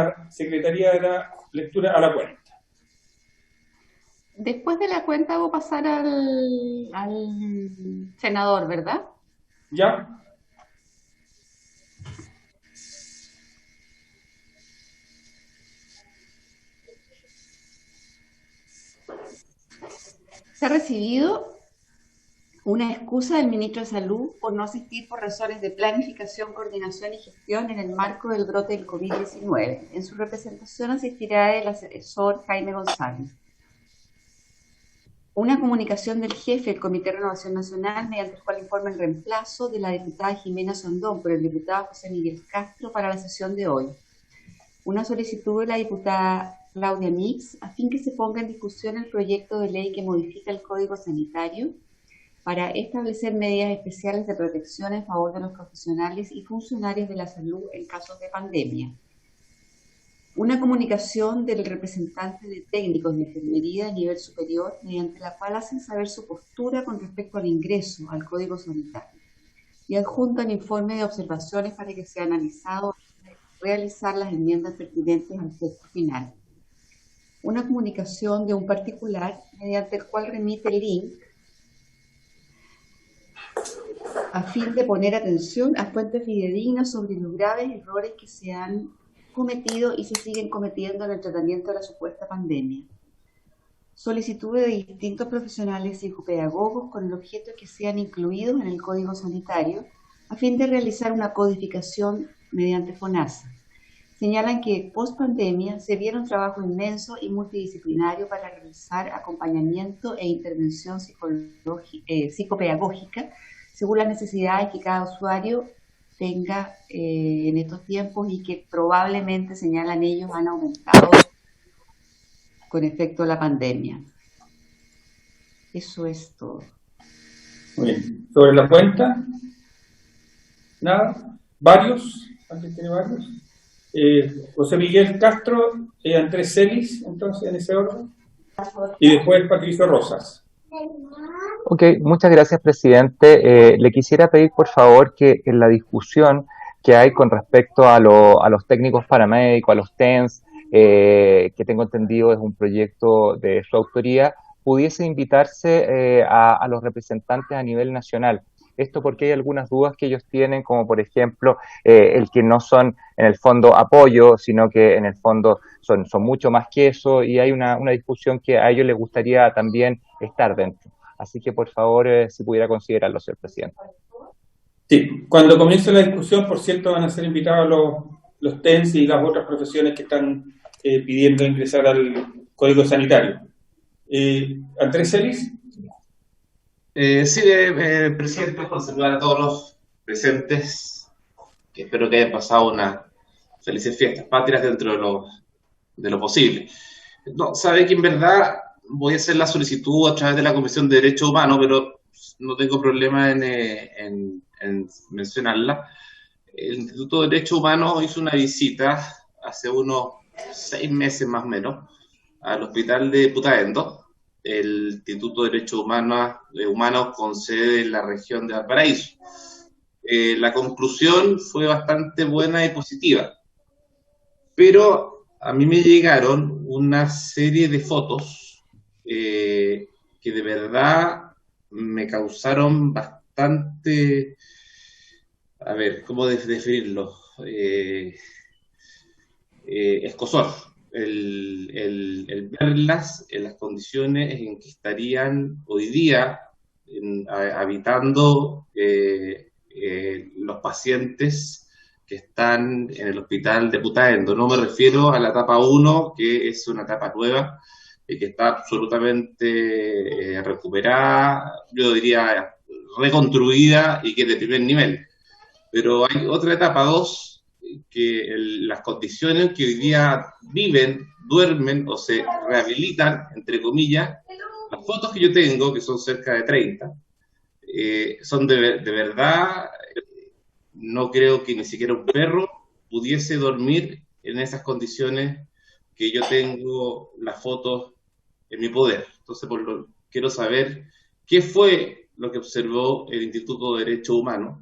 la Secretaría de la lectura a la cuenta. Después de la cuenta hago pasar al senador, ¿verdad? ¿Ya? Se ha recibido una excusa del ministro de Salud por no asistir por razones de planificación, coordinación y gestión en el marco del brote del COVID-19. En su representación asistirá el asesor Jaime González. Una comunicación del jefe del Comité de Renovación Nacional, mediante el cual informa el reemplazo de la diputada Jimena Sondón por el diputado José Miguel Castro para la sesión de hoy. Una solicitud de la diputada Claudia Nix a fin que se ponga en discusión el proyecto de ley que modifica el Código Sanitario para establecer medidas especiales de protección en favor de los profesionales y funcionarios de la salud en casos de pandemia. Una comunicación del representante de técnicos de enfermería a nivel superior, mediante la cual hacen saber su postura con respecto al ingreso al Código Sanitario y adjuntan informe de observaciones para que sea analizado y realizar las enmiendas pertinentes al texto final. Una comunicación de un particular, mediante el cual remite el link a fin de poner atención a fuentes fidedignas sobre los graves errores que se han cometido y se siguen cometiendo en el tratamiento de la supuesta pandemia. Solicitudes de distintos profesionales psicopedagogos con el objeto de que sean incluidos en el Código Sanitario a fin de realizar una codificación mediante FONASA. Señalan que post pandemia se viene un trabajo inmenso y multidisciplinario para realizar acompañamiento e intervención psicopedagógica según las necesidades que cada usuario tenga en estos tiempos y que probablemente, señalan ellos, han aumentado con efecto de la pandemia. Eso es todo. Muy bien. Sobre la cuenta, nada. Varios, ¿alguien tiene varios? José Miguel Castro, Andrés Celis, entonces, en ese orden. Y después Patricio Rosas. Ok, muchas gracias, presidente. Le quisiera pedir, por favor, que en la discusión que hay con respecto a los técnicos paramédicos, a los TENS, que tengo entendido es un proyecto de su autoría, pudiese invitarse a los representantes a nivel nacional. Esto porque hay algunas dudas que ellos tienen, como por ejemplo el que no son en el fondo apoyo, sino que en el fondo son mucho más que eso, y hay una discusión que a ellos les gustaría también estar dentro. Así que por favor, si pudiera considerarlo, señor presidente. Sí, cuando comience la discusión, por cierto, van a ser invitados los TENS y las otras profesiones que están pidiendo ingresar al Código Sanitario. Andrés Celis. Sí, presidente, por saludar a todos los presentes, que espero que hayan pasado unas felices fiestas patrias dentro de lo posible. No, sabe que en verdad voy a hacer la solicitud a través de la Comisión de Derechos Humanos, pero no tengo problema en mencionarla. El Instituto de Derechos Humanos hizo una visita hace unos 6 meses más o menos al hospital de Putaendo, el Instituto de Derechos Humanos con sede en la región de Valparaíso. La conclusión fue bastante buena y positiva, pero a mí me llegaron una serie de fotos que de verdad me causaron bastante, a ver, ¿cómo definirlo? Escozor. El verlas en las condiciones en que estarían hoy día habitando los pacientes que están en el hospital de Putaendo. No me refiero a la etapa 1, que es una etapa nueva, que está absolutamente recuperada, yo diría reconstruida y que es de primer nivel. Pero hay otra etapa 2, que las condiciones que hoy día viven, duermen o se rehabilitan, entre comillas, las fotos que yo tengo, que son cerca de 30, son de verdad, no creo que ni siquiera un perro pudiese dormir en esas condiciones que yo tengo las fotos en mi poder. Entonces, quiero saber qué fue lo que observó el Instituto de Derechos Humanos,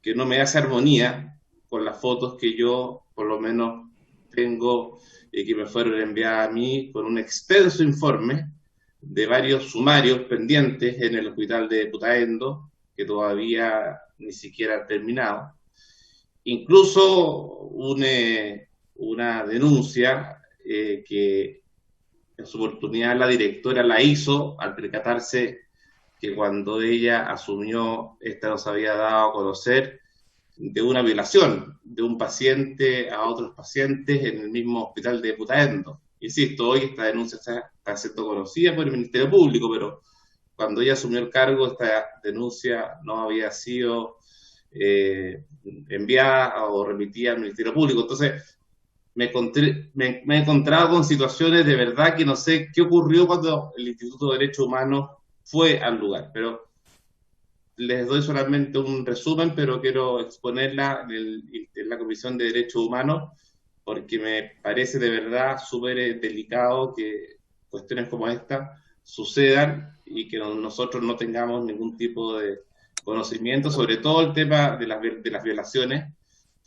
que no me hace armonía con las fotos que yo, por lo menos, tengo y que me fueron enviadas a mí con un extenso informe de varios sumarios pendientes en el hospital de Putaendo, que todavía ni siquiera han terminado. Incluso una denuncia que en su oportunidad la directora la hizo al percatarse que cuando ella asumió, esta nos había dado a conocer de una violación de un paciente a otros pacientes en el mismo hospital de Putaendo. Insisto, hoy esta denuncia está siendo conocida por el Ministerio Público, pero cuando ella asumió el cargo, esta denuncia no había sido enviada o remitida al Ministerio Público. Entonces, me he encontrado con situaciones de verdad que no sé qué ocurrió cuando el Instituto de Derechos Humanos fue al lugar, pero les doy solamente un resumen, pero quiero exponerla en la Comisión de Derechos Humanos, porque me parece de verdad súper delicado que cuestiones como esta sucedan y que nosotros no tengamos ningún tipo de conocimiento, sobre todo el tema de las violaciones,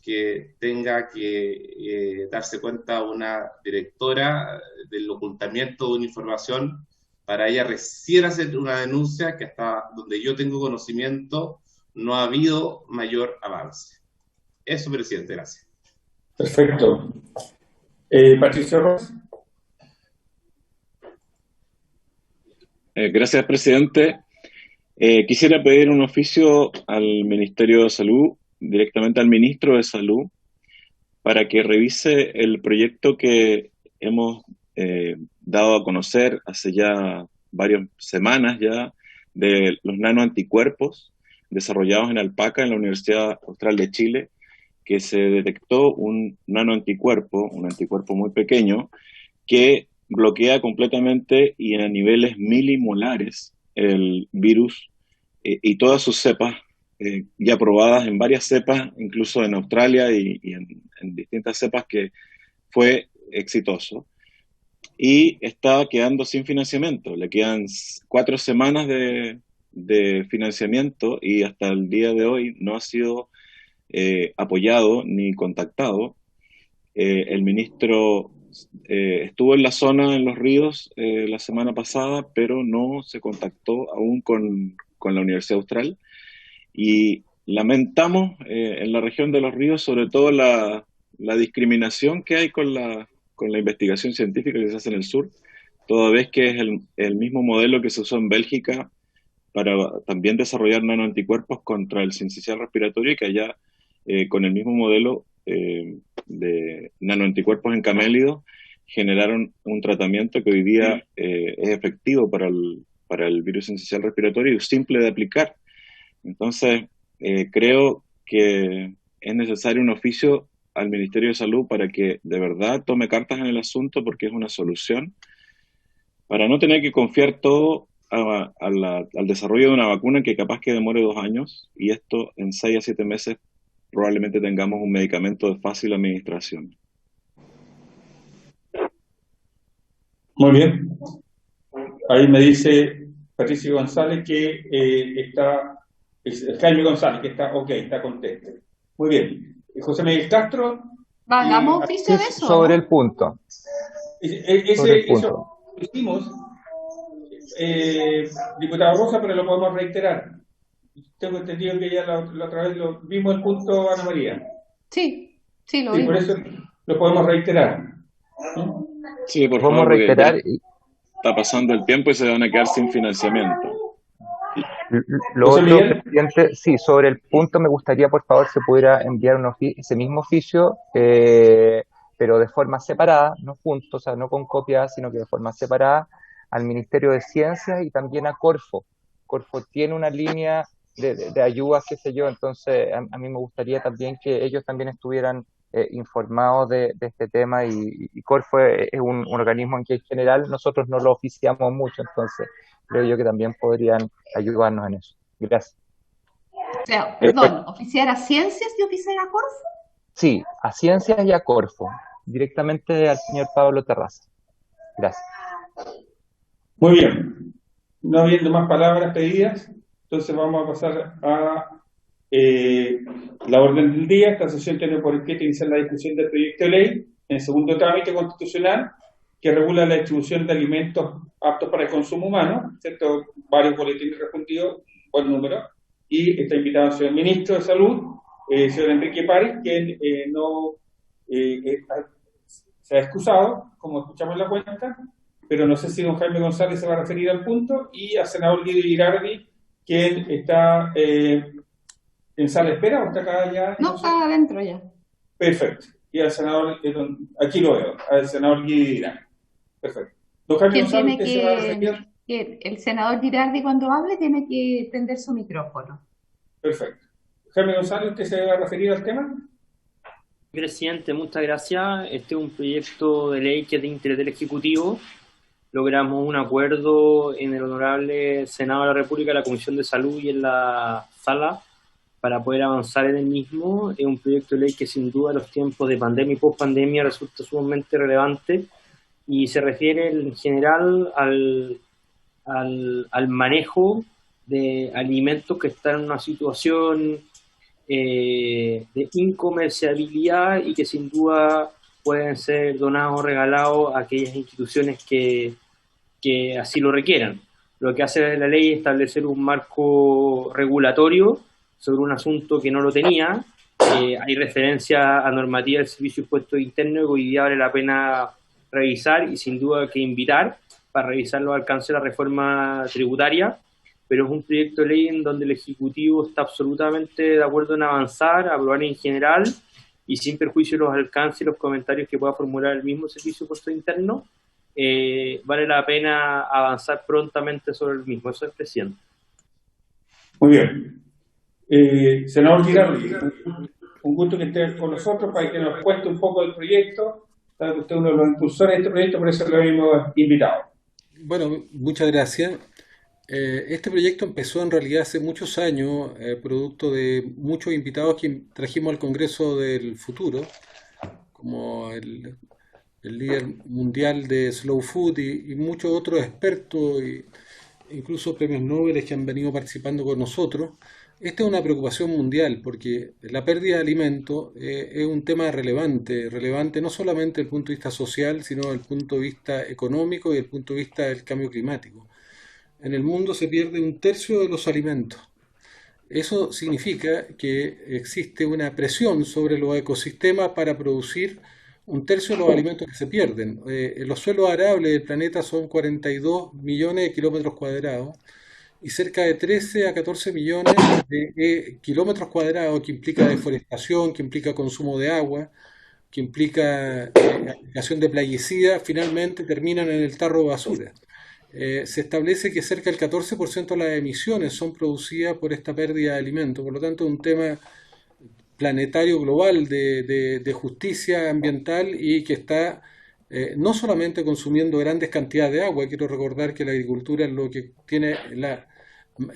que tenga que darse cuenta una directora del ocultamiento de una información para ella recién hacer una denuncia que hasta donde yo tengo conocimiento no ha habido mayor avance. Eso, presidente, gracias. Perfecto. Patricio Ross. Gracias, presidente. Quisiera pedir un oficio al Ministerio de Salud, directamente al Ministro de Salud, para que revise el proyecto que hemos dado a conocer hace ya varias semanas ya, de los nanoanticuerpos desarrollados en Alpaca, en la Universidad Austral de Chile, que se detectó un nanoanticuerpo, un anticuerpo muy pequeño, que bloquea completamente y a niveles milimolares el virus y todas sus cepas, ya probadas en varias cepas, incluso en Australia y en distintas cepas, que fue exitoso. Y está quedando sin financiamiento, le quedan 4 semanas de financiamiento y hasta el día de hoy no ha sido apoyado ni contactado. El ministro estuvo en la zona, en Los Ríos, la semana pasada, pero no se contactó aún con la Universidad Austral. Y lamentamos en la región de Los Ríos, sobre todo la discriminación que hay con la investigación científica que se hace en el sur, toda vez que es el mismo modelo que se usó en Bélgica para también desarrollar nanoanticuerpos contra el sincicial respiratorio, y que allá con el mismo modelo de nanoanticuerpos en camélidos generaron un tratamiento que hoy día es efectivo para el virus sincicial respiratorio y simple de aplicar. Entonces, creo que es necesario un oficio al Ministerio de Salud para que de verdad tome cartas en el asunto, porque es una solución para no tener que confiar todo al desarrollo de una vacuna que capaz que demore 2 años, y esto en 6 a 7 meses probablemente tengamos un medicamento de fácil administración. Muy bien. Ahí me dice Patricio González que Jaime González, que está ok, está contento. Muy bien. José Miguel Castro. Hagamos oficio de eso. Sobre el punto. Eso lo hicimos, diputado Rosa, pero lo podemos reiterar. Tengo entendido que ya la otra vez lo vimos el punto, Ana María. Sí, lo vimos. Por eso lo podemos reiterar. Sí, por favor, reiterar. Está pasando el tiempo y se van a quedar sin financiamiento. Lo otro, presidente, sí, sobre el punto me gustaría, por favor, se pudiera enviar ese mismo oficio, pero de forma separada, no juntos, o sea, no con copias, sino que de forma separada, al Ministerio de Ciencias y también a Corfo. Corfo tiene una línea de ayudas, qué sé yo, entonces a mí me gustaría también que ellos también estuvieran informados de este tema, y Corfo es un organismo en que en general nosotros no lo oficiamos mucho, entonces creo yo que también podrían ayudarnos en eso. Gracias. O sea, perdón, ¿oficiar a Ciencias y oficiar a Corfo? Sí, a Ciencias y a Corfo, directamente al señor Pablo Terraza. Gracias. Muy bien. No habiendo más palabras pedidas, entonces vamos a pasar a la orden del día. Esta sesión tiene por objeto iniciar la discusión del proyecto de ley en segundo trámite constitucional, que regula la distribución de alimentos aptos para el consumo humano, ¿cierto? Varios boletines respondidos, buen número, y está invitado el señor ministro de Salud, señor Enrique París, quien no se ha excusado, como escuchamos en la cuenta, pero no sé si don Jaime González se va a referir al punto, y al senador Guido Girardi, quien está en sala de espera, o está acá ya. No, está adentro ya. Perfecto. Y al senador, aquí lo veo, al senador Guido Girardi. Perfecto. Don Jaime González, ¿usted se va a referir? Que el senador Girardi, cuando hable, tiene que prender su micrófono. Perfecto. Jaime González, ¿usted se va a referir al tema? Presidente, muchas gracias. Este es un proyecto de ley que es de interés del Ejecutivo. Logramos un acuerdo en el Honorable Senado de la República, en la Comisión de Salud y en la Sala para poder avanzar en el mismo. Es un proyecto de ley que sin duda en los tiempos de pandemia y post-pandemia resulta sumamente relevante y se refiere en general al manejo de alimentos que están en una situación de incomerciabilidad y que sin duda pueden ser donados o regalados a aquellas instituciones que así lo requieran. Lo que hace la ley es establecer un marco regulatorio sobre un asunto que no lo tenía. Hay referencia a normativa del Servicio de Impuestos Internos que hoy día vale la pena revisar y sin duda que invitar para revisar los alcances de la reforma tributaria, pero es un proyecto de ley en donde el Ejecutivo está absolutamente de acuerdo en avanzar, aprobar en general y sin perjuicio de los alcances y los comentarios que pueda formular el mismo Servicio de Impuestos Internos. Vale la pena avanzar prontamente sobre el mismo. Eso es, presidente. Muy bien. Senador Girardi, un gusto que esté con nosotros para que nos cuente un poco del proyecto. Sabe que usted es uno de los impulsores de este proyecto, por eso lo hemos invitado. Bueno, muchas gracias. Este proyecto empezó en realidad hace muchos años, producto de muchos invitados que trajimos al Congreso del Futuro, como el líder mundial de Slow Food y muchos otros expertos, e incluso premios Nobel que han venido participando con nosotros. Esta es una preocupación mundial porque la pérdida de alimentos es un tema relevante no solamente desde el punto de vista social, sino desde el punto de vista económico y desde el punto de vista del cambio climático. En el mundo se pierde 1/3 de los alimentos. Eso significa que existe una presión sobre los ecosistemas para producir 1/3 de los alimentos que se pierden. Los suelos arables del planeta son 42 millones de kilómetros cuadrados y cerca de 13 a 14 millones de kilómetros cuadrados, que implica deforestación, que implica consumo de agua, que implica aplicación de plaguicidas, finalmente terminan en el tarro de basura. Se establece que cerca del 14% de las emisiones son producidas por esta pérdida de alimentos, por lo tanto es un tema planetario global de justicia ambiental y que está no solamente consumiendo grandes cantidades de agua. Quiero recordar que la agricultura es lo que tiene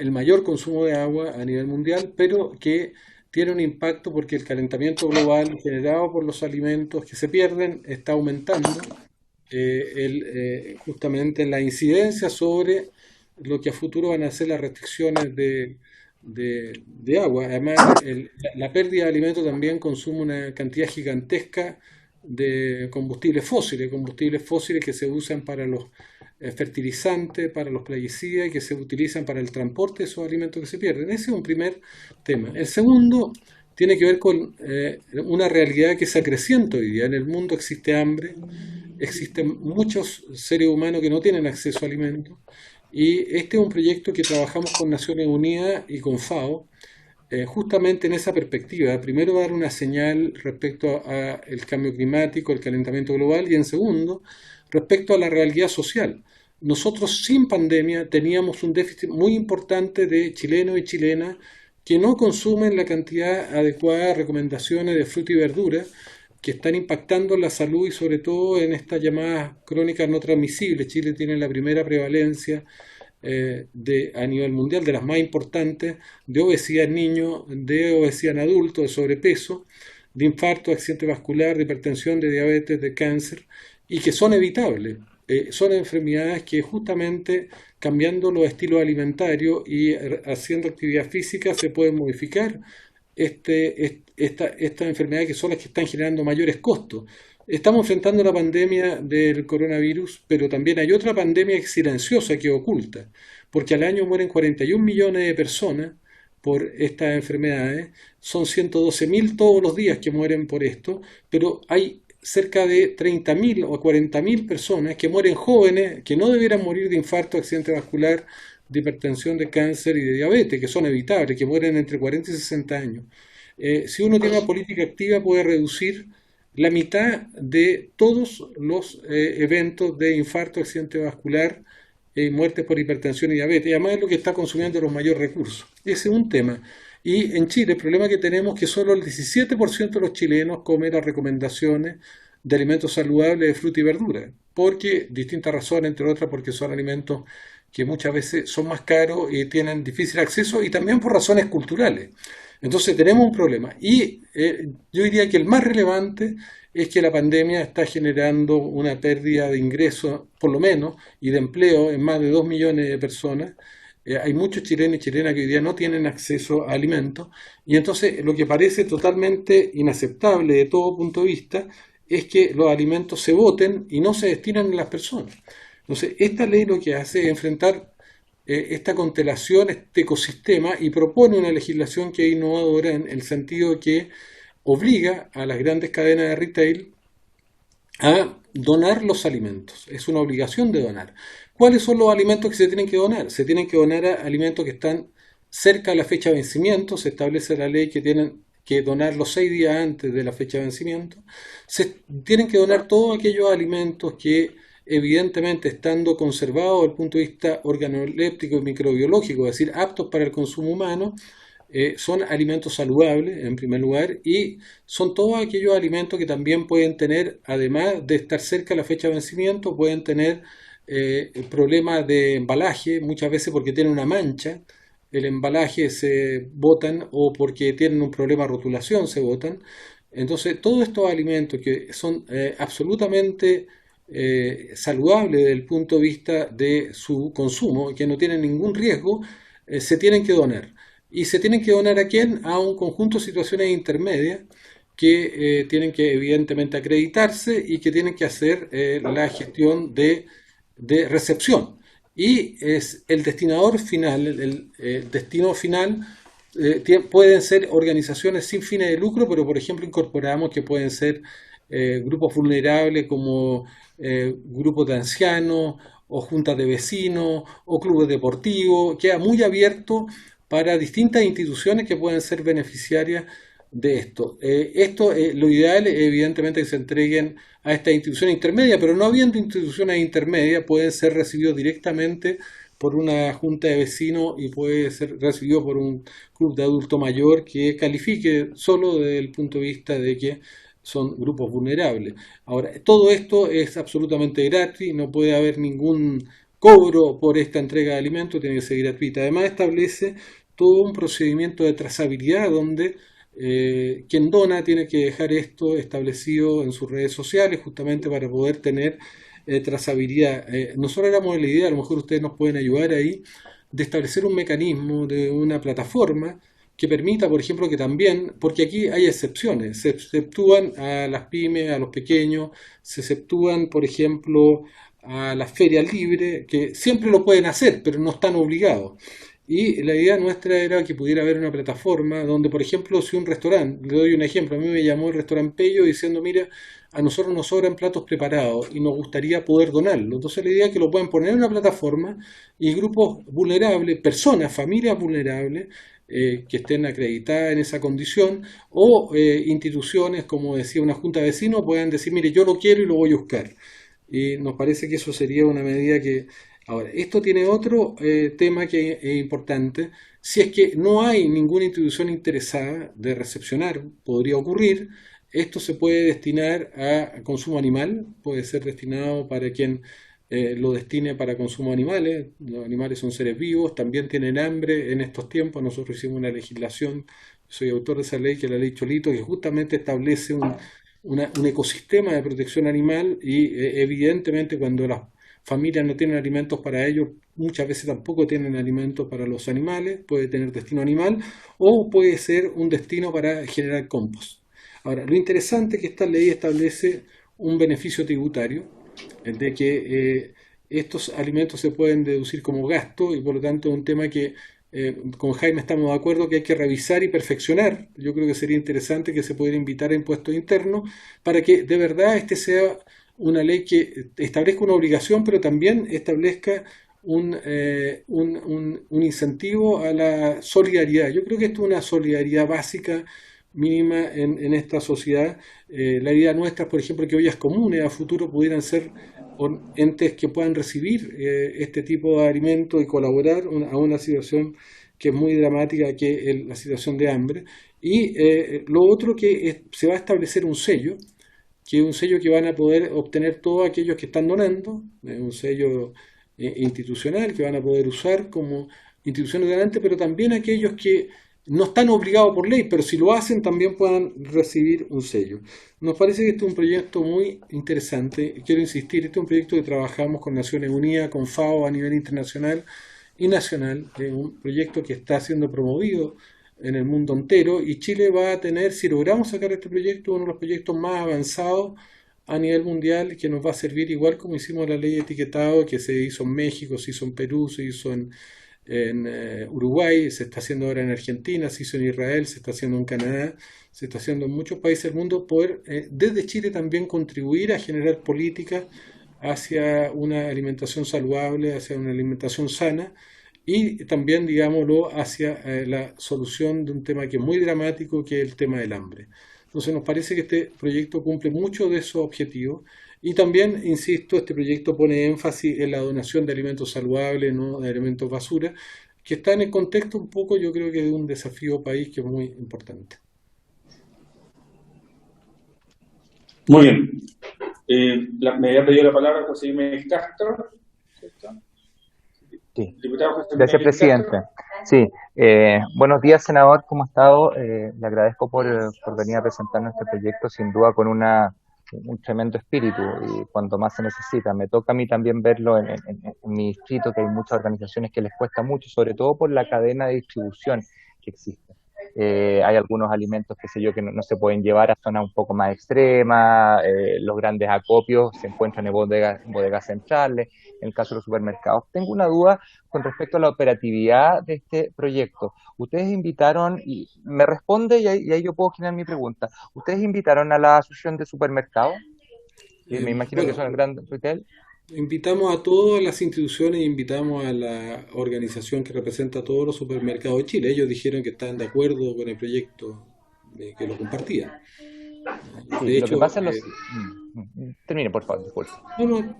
el mayor consumo de agua a nivel mundial, pero que tiene un impacto porque el calentamiento global generado por los alimentos que se pierden está aumentando justamente la incidencia sobre lo que a futuro van a ser las restricciones de agua. Además, la pérdida de alimentos también consume una cantidad gigantesca de combustibles fósiles que se usan para los fertilizantes, para los plaguicidas y que se utilizan para el transporte de esos alimentos que se pierden. Ese es un primer tema. El segundo tiene que ver con una realidad que se acrecienta hoy día. En el mundo existe hambre, existen muchos seres humanos que no tienen acceso a alimentos, y este es un proyecto que trabajamos con Naciones Unidas y con FAO, justamente en esa perspectiva. Primero, dar una señal respecto al cambio climático, el calentamiento global, y en segundo, respecto a la realidad social. Nosotros sin pandemia teníamos un déficit muy importante de chilenos y chilenas que no consumen la cantidad adecuada de recomendaciones de fruta y verdura, que están impactando en la salud y sobre todo en estas llamadas crónicas no transmisibles. Chile tiene la primera prevalencia a nivel mundial, de las más importantes, de obesidad en niños, de obesidad en adultos, de sobrepeso, de infarto, de accidente vascular, de hipertensión, de diabetes, de cáncer, y que son evitables. Son enfermedades que justamente cambiando los estilos alimentarios y haciendo actividad física se pueden modificar estas enfermedades, que son las que están generando mayores costos. estamos enfrentando la pandemia del coronavirus, pero también hay otra pandemia que es silenciosa, que oculta, porque al año mueren 41 millones de personas por estas enfermedades, son 112.000 todos los días que mueren por esto, pero hay cerca de 30.000 o 40.000 personas que mueren jóvenes, que no debieran morir de infarto, accidente vascular, de hipertensión, de cáncer y de diabetes, que son evitables, que mueren entre 40 y 60 años. Si uno tiene una política activa puede reducir la mitad de todos los eventos de infarto, accidente vascular, muertes por hipertensión y diabetes, y además es lo que está consumiendo los mayores recursos. Ese es un tema. Y en Chile el problema que tenemos es que solo el 17% de los chilenos come las recomendaciones de alimentos saludables de fruta y verdura, porque distintas razones, entre otras porque son alimentos que muchas veces son más caros y tienen difícil acceso, y también por razones culturales. Entonces tenemos un problema. Y yo diría que el más relevante es que la pandemia está generando una pérdida de ingresos, por lo menos, y de empleo en más de 2 millones de personas. Hay muchos chilenos y chilenas que hoy día no tienen acceso a alimentos, y entonces lo que parece totalmente inaceptable de todo punto de vista es que los alimentos se boten y no se destinan a las personas. Entonces, esta ley lo que hace es enfrentar esta constelación, este ecosistema, y propone una legislación que es innovadora en el sentido que obliga a las grandes cadenas de retail a donar los alimentos. Es una obligación de donar. ¿Cuáles son los alimentos que se tienen que donar? Se tienen que donar a alimentos que están cerca de la fecha de vencimiento. Se establece la ley que tienen que donar los 6 días antes de la fecha de vencimiento. Se tienen que donar todos aquellos alimentos que evidentemente estando conservados desde el punto de vista organoléptico y microbiológico, es decir, aptos para el consumo humano, son alimentos saludables en primer lugar, y son todos aquellos alimentos que también pueden tener, además de estar cerca de la fecha de vencimiento, pueden tener problemas de embalaje, muchas veces porque tienen una mancha, el embalaje se botan, o porque tienen un problema de rotulación se botan. Entonces todos estos alimentos que son absolutamente saludables desde el punto de vista de su consumo, que no tienen ningún riesgo, se tienen que donar. ¿Y se tienen que donar a quién? A un conjunto de situaciones intermedias que tienen que evidentemente acreditarse y que tienen que hacer la gestión de recepción. Y es el destinador final, el destino final pueden ser organizaciones sin fines de lucro, pero por ejemplo incorporamos que pueden ser grupos vulnerables como grupos de ancianos o juntas de vecinos o clubes deportivos. Queda muy abierto para distintas instituciones que pueden ser beneficiarias de esto. Lo ideal es evidentemente que se entreguen a estas instituciones intermedias, pero no habiendo instituciones intermedias pueden ser recibidos directamente por una junta de vecinos y puede ser recibido por un club de adulto mayor que califique solo desde el punto de vista de que son grupos vulnerables. Ahora, todo esto es absolutamente gratis, no puede haber ningún cobro por esta entrega de alimentos, tiene que ser gratuita. Además establece todo un procedimiento de trazabilidad donde quien dona tiene que dejar esto establecido en sus redes sociales justamente para poder tener trazabilidad. Nosotros éramos de la idea, a lo mejor ustedes nos pueden ayudar ahí, de establecer un mecanismo de una plataforma que permita, por ejemplo, que también, porque aquí hay excepciones, se exceptúan a las pymes, a los pequeños, se exceptúan, por ejemplo, a las ferias libres, que siempre lo pueden hacer, pero no están obligados. Y la idea nuestra era que pudiera haber una plataforma donde, por ejemplo, si un restaurante, le doy un ejemplo, a mí me llamó el restaurante Pello diciendo, mira, a nosotros nos sobran platos preparados y nos gustaría poder donarlo. Entonces la idea es que lo pueden poner en una plataforma y grupos vulnerables, personas, familias vulnerables, que estén acreditadas en esa condición, o instituciones, como decía una junta de vecinos, puedan decir, mire, yo lo quiero y lo voy a buscar. Y nos parece que eso sería una medida que... Ahora, esto tiene otro tema que es importante. Si es que no hay ninguna institución interesada de recepcionar, podría ocurrir, esto se puede destinar a consumo animal, puede ser destinado para quien lo destine para consumo de animales. Los animales son seres vivos, también tienen hambre en estos tiempos. Nosotros hicimos una legislación, soy autor de esa ley, que es la ley Cholito, que justamente establece un ecosistema de protección animal y evidentemente cuando las familias no tienen alimentos para ellos, muchas veces tampoco tienen alimentos para los animales, puede tener destino animal o puede ser un destino para generar compost. Ahora, lo interesante es que esta ley establece un beneficio tributario, el de que estos alimentos se pueden deducir como gasto y por lo tanto es un tema que con Jaime estamos de acuerdo que hay que revisar y perfeccionar. Yo creo que sería interesante que se pudiera invitar a impuestos internos para que de verdad este sea una ley que establezca una obligación, pero también establezca un incentivo a la solidaridad. Yo creo que esto es una solidaridad básica, mínima en esta sociedad. La idea nuestra es, por ejemplo, que ollas comunes a futuro pudieran ser entes que puedan recibir este tipo de alimentos y colaborar a una situación que es muy dramática, que es la situación de hambre. Y lo otro que se va a establecer un sello, que es un sello que van a poder obtener todos aquellos que están donando, un sello institucional que van a poder usar como instituciones donantes, pero también aquellos que no están obligados por ley, pero si lo hacen también puedan recibir un sello. Nos parece que este es un proyecto muy interesante. Quiero insistir, este es un proyecto que trabajamos con Naciones Unidas, con FAO a nivel internacional y nacional. Es un proyecto que está siendo promovido en el mundo entero y Chile va a tener, si logramos sacar este proyecto, uno de los proyectos más avanzados a nivel mundial que nos va a servir igual como hicimos la ley de etiquetado que se hizo en México, se hizo en Perú, se hizo en Uruguay, se está haciendo ahora en Argentina, se hizo en Israel, se está haciendo en Canadá, se está haciendo en muchos países del mundo, poder desde Chile también contribuir a generar políticas hacia una alimentación saludable, hacia una alimentación sana y también, digámoslo, hacia la solución de un tema que es muy dramático, que es el tema del hambre. Entonces nos parece que este proyecto cumple mucho de esos objetivos. Y también, insisto, este proyecto pone énfasis en la donación de alimentos saludables, no de alimentos basura, que está en el contexto un poco, yo creo que de un desafío país que es muy importante. Muy bien. Me había pedido la palabra José Jiménez Castro, ¿cierto? Sí. Diputado José Gracias, Jiménez presidente. Castro. Sí, buenos días, senador, ¿cómo ha estado? Le agradezco por venir a presentarnos este proyecto, sin duda con un tremendo espíritu y cuanto más se necesita. Me toca a mí también verlo en mi distrito, que hay muchas organizaciones que les cuesta mucho, sobre todo por la cadena de distribución que existe. Hay algunos alimentos, qué sé yo, que no se pueden llevar a zonas un poco más extremas, los grandes acopios se encuentran en bodegas centrales, en el caso de los supermercados. Tengo una duda con respecto a la operatividad de este proyecto. Ustedes invitaron, y me responde y ahí yo puedo generar mi pregunta, ¿ustedes invitaron a la asociación de supermercados? Me imagino que son el gran retail. Invitamos a todas las instituciones, invitamos a la organización que representa a todos los supermercados de Chile. Ellos dijeron que estaban de acuerdo con el proyecto, que lo compartían. Sí, De lo hecho, que pasa es termine, por favor, disculpe. no,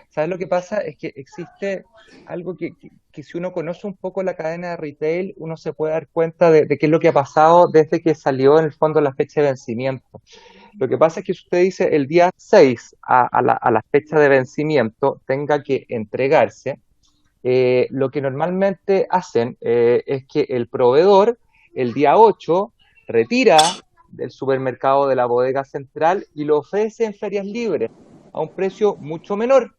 ¿Sabes lo que pasa? Es que existe algo que si uno conoce un poco la cadena de retail, uno se puede dar cuenta de qué es lo que ha pasado desde que salió en el fondo la fecha de vencimiento. Lo que pasa es que si usted dice el día 6 a la fecha de vencimiento tenga que entregarse, lo que normalmente hacen es que el proveedor el día 8 retira del supermercado de la bodega central y lo ofrece en ferias libres a un precio mucho menor.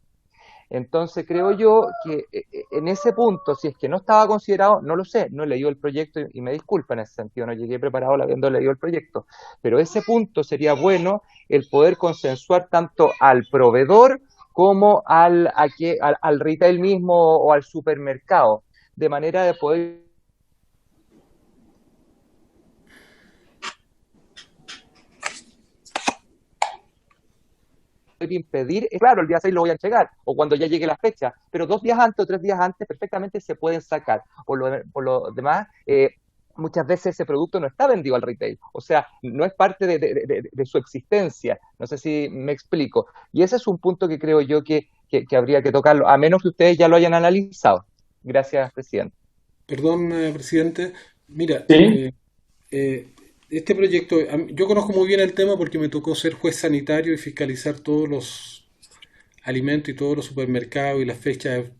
Entonces creo yo que en ese punto, si es que no estaba considerado, no lo sé, no he leído el proyecto y me disculpa en ese sentido, no llegué preparado habiendo leído el proyecto, pero ese punto sería bueno el poder consensuar tanto al proveedor como al retail mismo o al supermercado, de manera de poder impedir, claro, el día 6 lo voy a entregar, o cuando ya llegue la fecha, pero 2 días antes o 3 días antes perfectamente se pueden sacar. Por lo demás, muchas veces ese producto no está vendido al retail, o sea, no es parte de su existencia, no sé si me explico, y ese es un punto que creo yo que habría que tocarlo, a menos que ustedes ya lo hayan analizado. Gracias, presidente. perdón, presidente. Mira, ¿Sí? este proyecto, yo conozco muy bien el tema porque me tocó ser juez sanitario y fiscalizar todos los alimentos y todos los supermercados y las fechas.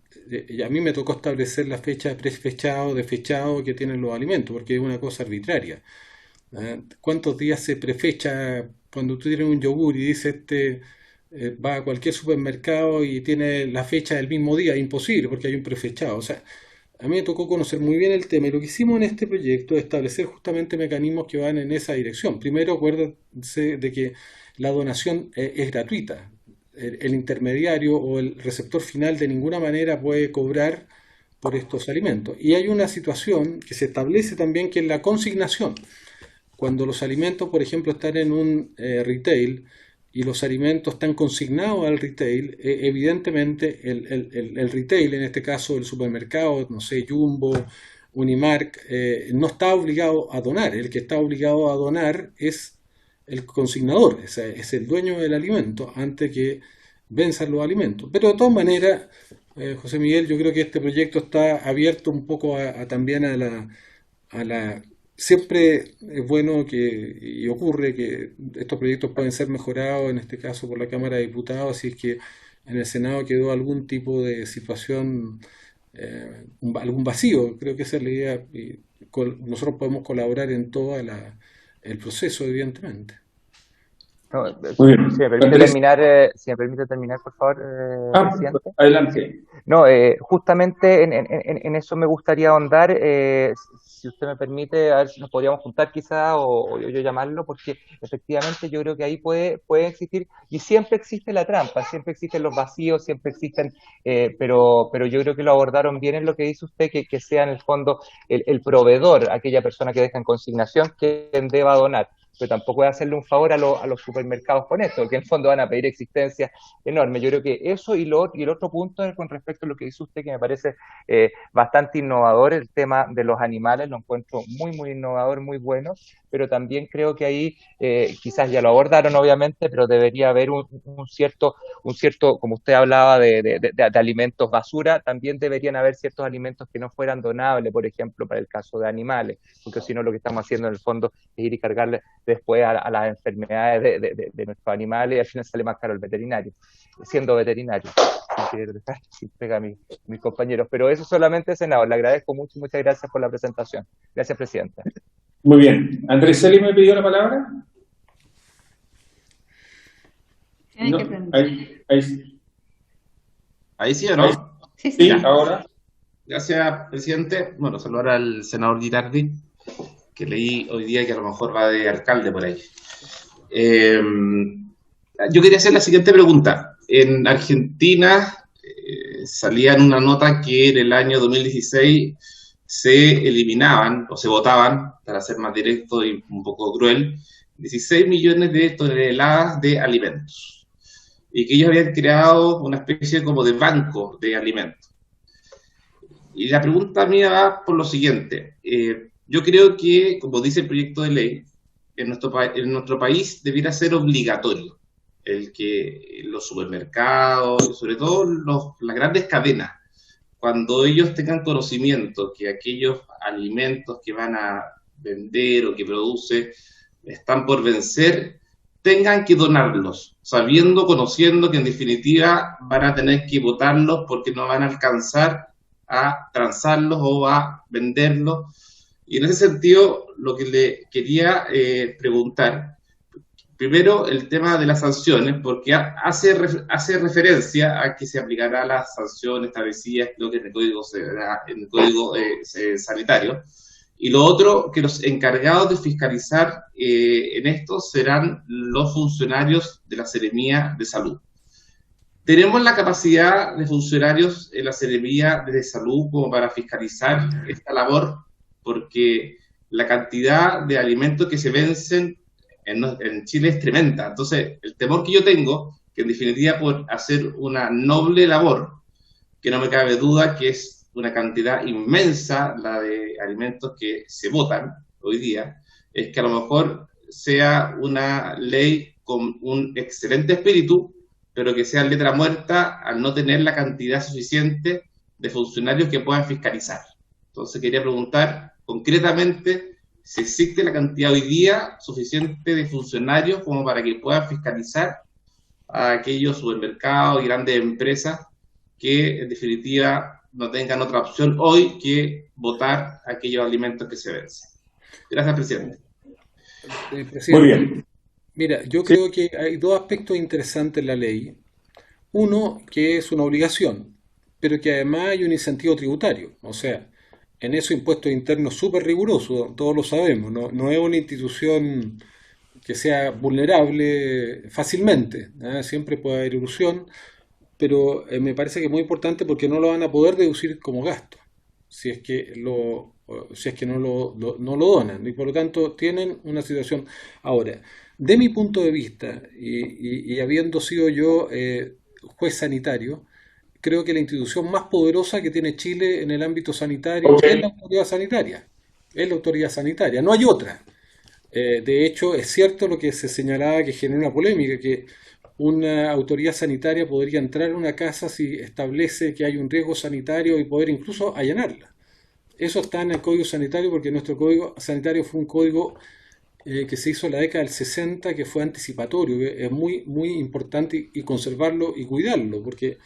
Y a mí me tocó establecer la fecha de prefechado, de fechado que tienen los alimentos, porque es una cosa arbitraria. ¿Cuántos días se prefecha cuando tú tienes un yogur y dice va a cualquier supermercado y tiene la fecha del mismo día? Imposible, porque hay un prefechado. O sea, A mí me tocó conocer muy bien el tema y lo que hicimos en este proyecto es establecer justamente mecanismos que van en esa dirección. Primero, acuérdense de que la donación es gratuita. El intermediario o el receptor final de ninguna manera puede cobrar por estos alimentos. Y hay una situación que se establece también que es la consignación. Cuando los alimentos, por ejemplo, están en un retail y los alimentos están consignados al retail, evidentemente el retail, en este caso el supermercado, no sé, Jumbo, Unimark, no está obligado a donar. El que está obligado a donar es el consignador, es el dueño del alimento antes que venzan los alimentos. Pero de todas maneras, José Miguel, yo creo que este proyecto está abierto un poco también a la siempre es bueno y ocurre que estos proyectos pueden ser mejorados, en este caso por la Cámara de Diputados, si es que en el Senado quedó algún tipo de situación, algún vacío. Creo que esa es la idea y nosotros podemos colaborar en todo el proceso, evidentemente. No, Muy bien. si me permite terminar, por favor, presidente. Adelante. No, justamente en eso me gustaría ahondar, si usted me permite, a ver si nos podríamos juntar quizá o yo llamarlo, porque efectivamente yo creo que ahí puede existir, y siempre existe la trampa, siempre existen los vacíos, siempre existen, pero yo creo que lo abordaron bien en lo que dice usted, que sea en el fondo el proveedor, aquella persona que deja en consignación, quien deba donar. Pero tampoco es hacerle un favor a los supermercados con esto, que en el fondo van a pedir existencias enormes. Yo creo que eso y el otro punto con respecto a lo que dice usted, que me parece bastante innovador, el tema de los animales, lo encuentro muy innovador, muy bueno, pero también creo que ahí quizás ya lo abordaron obviamente, pero debería haber un cierto, como usted hablaba de alimentos basura, también deberían haber ciertos alimentos que no fueran donables, por ejemplo, para el caso de animales, porque si no lo que estamos haciendo en el fondo es ir y cargarle después a las enfermedades de nuestros animales y al final sale más caro el veterinario, siendo veterinario, sin querer dejar sin pega a mis compañeros. Pero eso solamente, senador, le agradezco mucho y muchas gracias por la presentación. Gracias, presidente. Muy bien. Andrés Celis me pidió la palabra. No, ahí sí o no. Sí, ahora. Gracias, presidente. Bueno, saludar al senador Girardi, que leí hoy día que a lo mejor va de alcalde por ahí. Yo quería hacer la siguiente pregunta. En Argentina salía en una nota que en el año 2016 se eliminaban o se votaban, para ser más directo y un poco cruel, 16 millones de toneladas de alimentos. Y que ellos habían creado una especie como de banco de alimentos. Y la pregunta mía va por lo siguiente. Yo creo que, como dice el proyecto de ley, en nuestro país debiera ser obligatorio el que los supermercados, y sobre todo las grandes cadenas, cuando ellos tengan conocimiento que aquellos alimentos que van a vender o que produce están por vencer, tengan que donarlos, conociendo que en definitiva van a tener que botarlos porque no van a alcanzar a transarlos o a venderlos. Y en ese sentido, lo que le quería preguntar, primero el tema de las sanciones, porque hace referencia a que se aplicará las sanciones establecidas, creo que en el código sanitario. Y lo otro, que los encargados de fiscalizar en esto serán los funcionarios de la Seremía de Salud. ¿Tenemos la capacidad de funcionarios en la Seremía de Salud como para fiscalizar esta labor? Porque la cantidad de alimentos que se vencen en Chile es tremenda. Entonces, el temor que yo tengo, que en definitiva por hacer una noble labor, que no me cabe duda que es una cantidad inmensa la de alimentos que se votan hoy día, es que a lo mejor sea una ley con un excelente espíritu, pero que sea letra muerta al no tener la cantidad suficiente de funcionarios que puedan fiscalizar. Entonces quería preguntar concretamente si existe la cantidad hoy día suficiente de funcionarios como para que puedan fiscalizar a aquellos supermercados y grandes empresas que en definitiva no tengan otra opción hoy que votar aquellos alimentos que se vencen. Gracias, presidente. Muy bien. Mira, yo creo que hay dos aspectos interesantes en la ley. Uno, que es una obligación, pero que además hay un incentivo tributario. O sea, en eso impuestos internos súper riguroso, todos lo sabemos, no es una institución que sea vulnerable fácilmente, ¿eh? Siempre puede haber ilusión, pero me parece que es muy importante porque no lo van a poder deducir como gasto si es que no lo donan, y por lo tanto tienen una situación. Ahora, de mi punto de vista, y habiendo sido yo juez sanitario, creo que la institución más poderosa que tiene Chile en el ámbito sanitario es la autoridad sanitaria. Es la autoridad sanitaria, no hay otra. De hecho, es cierto lo que se señalaba, que genera una polémica, que una autoridad sanitaria podría entrar a una casa si establece que hay un riesgo sanitario y poder incluso allanarla. Eso está en el Código Sanitario, porque nuestro Código Sanitario fue un código que se hizo en la década del 60, que fue anticipatorio, que es muy, muy importante y conservarlo y cuidarlo, porque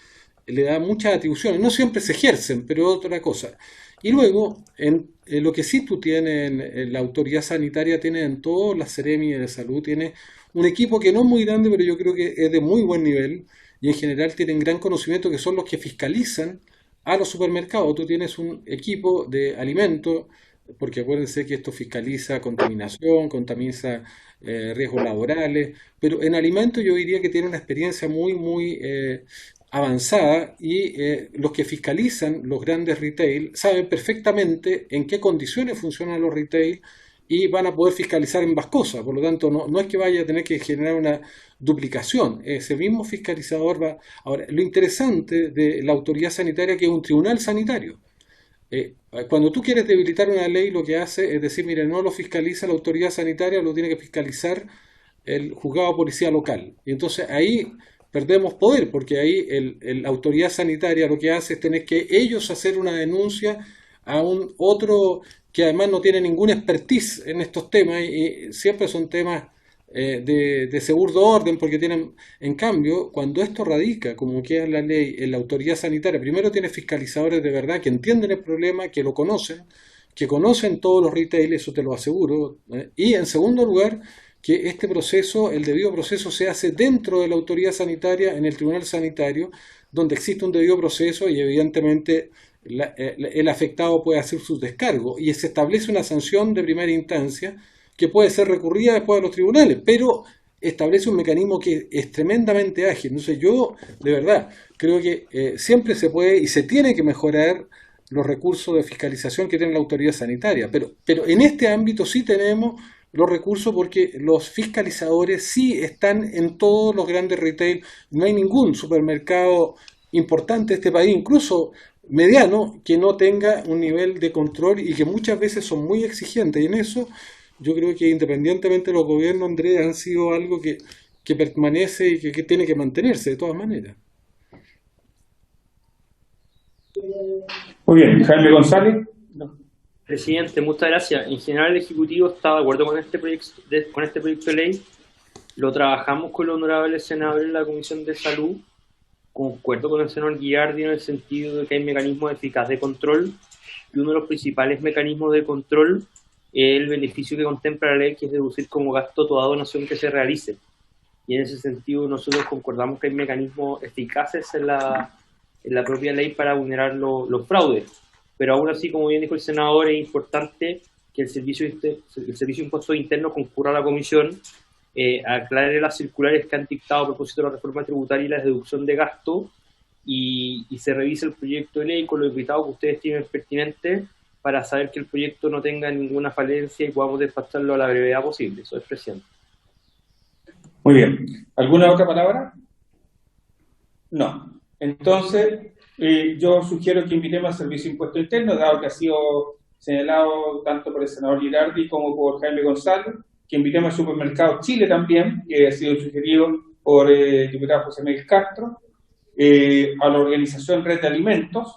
le da muchas atribuciones. No siempre se ejercen, pero es otra cosa. Y luego, en lo que sí tú tienes en la autoridad sanitaria, tienes en todas las seremias de salud, tienes un equipo que no es muy grande, pero yo creo que es de muy buen nivel, y en general tienen gran conocimiento, que son los que fiscalizan a los supermercados. Tú tienes un equipo de alimentos, porque acuérdense que esto fiscaliza contaminación, contamina riesgos laborales, pero en alimentos yo diría que tiene una experiencia muy, muy avanzada, y los que fiscalizan los grandes retail saben perfectamente en qué condiciones funcionan los retail y van a poder fiscalizar ambas cosas. Por lo tanto, no es que vaya a tener que generar una duplicación. Ese mismo fiscalizador va. Ahora, lo interesante de la autoridad sanitaria es que es un tribunal sanitario. Cuando tú quieres debilitar una ley, lo que hace es decir, mire, no lo fiscaliza la autoridad sanitaria, lo tiene que fiscalizar el juzgado de policía local. Y entonces ahí perdemos poder, porque ahí la autoridad sanitaria lo que hace es tener que ellos hacer una denuncia a un otro que además no tiene ninguna expertise en estos temas, y siempre son temas de segundo orden, porque tienen, en cambio, cuando esto radica, como queda en la ley, en la autoridad sanitaria, primero tiene fiscalizadores de verdad que entienden el problema, que lo conocen, que conocen todos los retail, eso te lo aseguro, y en segundo lugar, que este proceso, el debido proceso, se hace dentro de la autoridad sanitaria, en el tribunal sanitario, donde existe un debido proceso, y evidentemente el afectado puede hacer sus descargos, y se establece una sanción de primera instancia que puede ser recurrida después a los tribunales, pero establece un mecanismo que es tremendamente ágil. Entonces yo, de verdad, creo que siempre se puede y se tiene que mejorar los recursos de fiscalización que tiene la autoridad sanitaria, pero en este ámbito sí tenemos los recursos, porque los fiscalizadores sí están en todos los grandes retail. No hay ningún supermercado importante de este país, incluso mediano, que no tenga un nivel de control, y que muchas veces son muy exigentes. Y en eso yo creo que independientemente de los gobiernos, Andrés, han sido algo que permanece y que tiene que mantenerse de todas maneras. Muy bien, Jaime González. Presidente, muchas gracias. En general, el Ejecutivo está de acuerdo con este proyecto de ley. Lo trabajamos con los honorables senadores en la Comisión de Salud. Concuerdo con el senador Guillardi en el sentido de que hay mecanismos eficaces de control, y uno de los principales mecanismos de control es el beneficio que contempla la ley, que es deducir como gasto toda donación que se realice. Y en ese sentido nosotros concordamos que hay mecanismos eficaces en la propia ley para vulnerar los fraudes. Pero aún así, como bien dijo el senador, es importante que el Servicio de Impuestos Internos concurra a la comisión, aclare las circulares que han dictado a propósito de la reforma tributaria y la deducción de gasto, y se revise el proyecto de ley con los invitados que ustedes tienen pertinentes, para saber que el proyecto no tenga ninguna falencia y podamos despacharlo a la brevedad posible. Eso es, presidente. Muy bien. ¿Alguna otra palabra? No. Entonces, yo sugiero que invitemos al Servicio de Impuestos Internos, dado que ha sido señalado tanto por el senador Girardi como por Jaime González, que invitemos al Supermercado Chile también, que ha sido sugerido por el diputado José Miguel Castro, a la organización Red de Alimentos,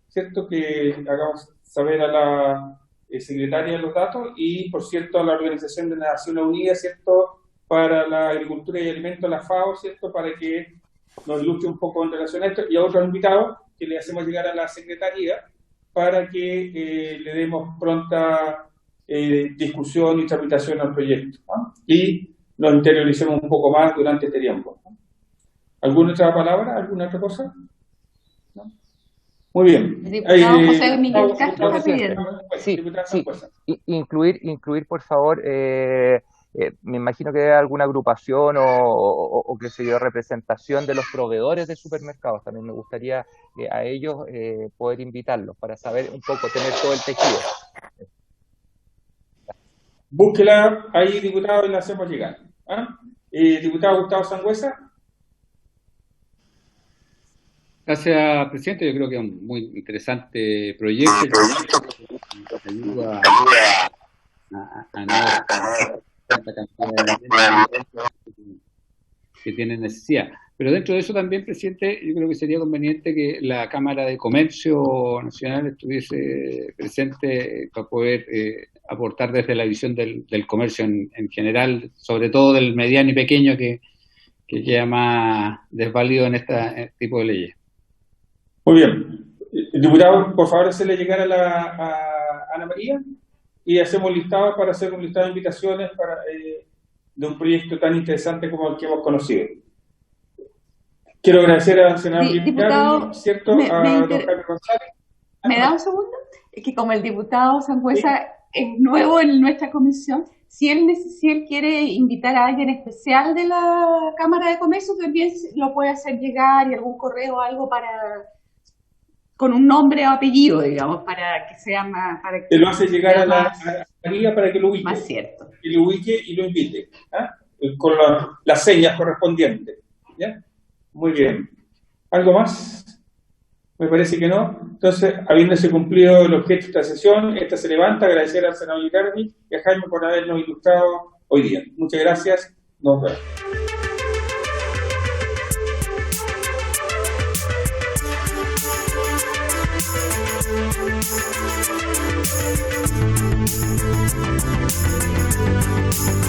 ¿cierto? Que hagamos saber a la secretaria de los datos, y, por cierto, a la Organización de las Naciones Unidas, ¿cierto?, para la Agricultura y Alimentos, la FAO, ¿cierto?, para que nos ilustre un poco en relación a esto, y a otros invitados que le hacemos llegar a la Secretaría para que le demos pronta discusión y tramitación al proyecto, ¿no? Y nos interioricemos un poco más durante este tiempo, ¿no? ¿Alguna otra palabra? ¿Alguna otra cosa? ¿No? Muy bien. El diputado José Miguel Castro está presidente. pidiendo. Sí, Diputada sí. Sangüesa. Incluir, por favor, me imagino que hay alguna agrupación o qué sé yo, representación de los proveedores de supermercados. También me gustaría a ellos poder invitarlos para saber un poco, tener todo el tejido. Búsquela ahí, diputado, y la hacemos llegar. ¿Ah? Diputado Gustavo Sangüesa. Gracias, presidente. Yo creo que es un muy interesante proyecto que ayuda a no tanta cantidad de que tienen necesidad. Pero dentro de eso también, presidente, yo creo que sería conveniente que la Cámara de Comercio Nacional estuviese presente para poder aportar desde la visión del comercio en general, sobre todo del mediano y pequeño que queda más desvalido en este tipo de leyes. Muy bien. Diputado, por favor, hacerle llegar a Ana María y hacemos listados para hacer un listado de invitaciones de un proyecto tan interesante como el que hemos conocido. Quiero agradecer al senador Diputado, ¿cierto? A don Jaime González. ¿Me da un segundo? Es que como el diputado Sangüesa es nuevo en nuestra comisión, si él quiere invitar a alguien especial de la Cámara de Comercio, también lo puede hacer llegar y algún correo o algo con un nombre o apellido, digamos, para que sea más... Para que te lo hace llegar a María para que lo ubique. Más cierto. Que lo ubique y lo invite. ¿Ah? Con las señas correspondientes. ¿Ya? Muy bien. ¿Algo más? Me parece que no. Entonces, habiéndose cumplido el objeto de esta sesión, esta se levanta. Agradecer al senador Guillermi y a Jaime por habernos ilustrado hoy día. Muchas gracias. Nos vemos. Thank you.